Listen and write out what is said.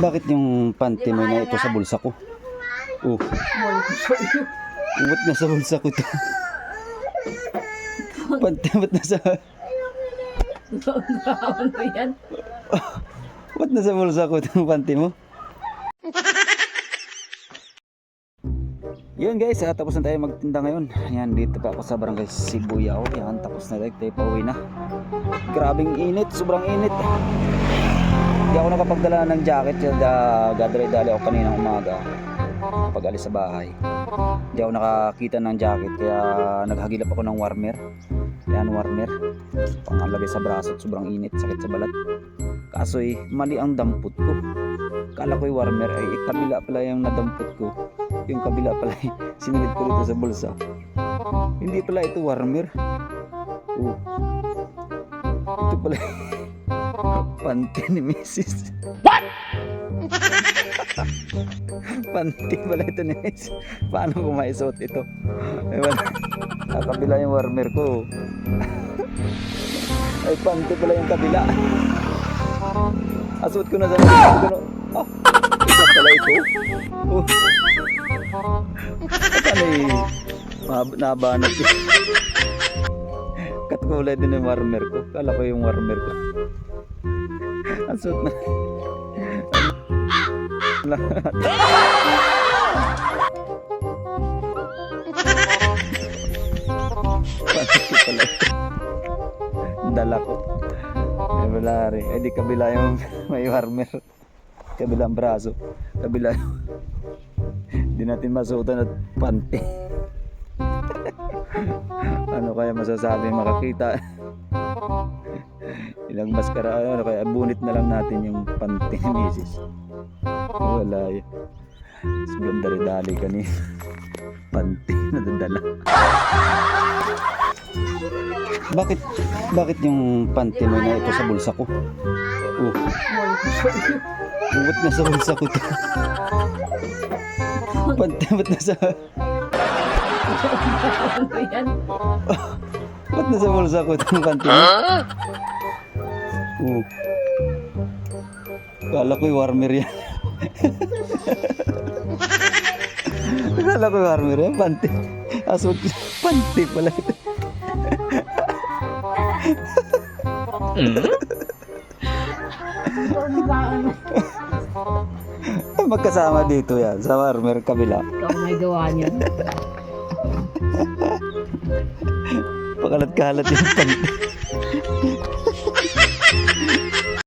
Bakit yung panty mo na ito sa bulsa ko? Oh. Ba't nasa bulsa ko ito? Panty, ba't nasa... Gawin mo yan. Ba't nasa bulsa ko itong panty mo? Yun guys, tapos na tayo magtinda ngayon. Yan, dito pa ako sa barangay Sibuyao. Yan, tapos na tayo pauwi na. Grabing init, sobrang init. Hindi ako nakapagdala ng jacket. Gadali-dali ako kaninang umaga pag alis sa bahay. Hindi ako nakakita ng jacket, kaya naghagilap ako ng warmer. Yan, warmer pangalagay sa braso at sobrang init, sakit sa balat. Kaso mali ang dampot ko. Kala ko warmer ay kabila pala yung nadampot ko. Yung kabila pala sinilid ko dito sa bulsa. Hindi pala ito warmer. Ito pala panty ni Mrs. What? Panty pala ito ni Mrs. Paano ko maisuot ito? Ewan. Kabila yung warmer ko. Ay panty pala yung kabila. Asuot ko na sa isa pala ito. Nabanat ko. Katkulay din yung warmer ko. Kala ko yung warmer ko. Asuot na. Panty pala ito. Dala ko. Wala rin. Di kabila yung may warmer. Kabilang braso. Kabila. Hindi natin masuotan at panty. Ano kaya masasabi makakita? Ilang maskara, ano kaya bunit na lang natin yung panty ni Mrs. Wala yun. Sobrang dali-dali kanina. Panty na dadala. Bakit yung panty mo na ito sa bulsa ko? Ba't nasa bulsa ko ito? Panty, ba't nasa... Gawin mo yan. Ba't nasa bulsa ko itong panty mo? Kala ko yung warmer yan. Kala ko yung warmer yan, panty. Asot, panty pala ito. Magkasama dito yan sa warmer kabila. Ikaw may gawa niyan. Pakalat-kalat yung panty.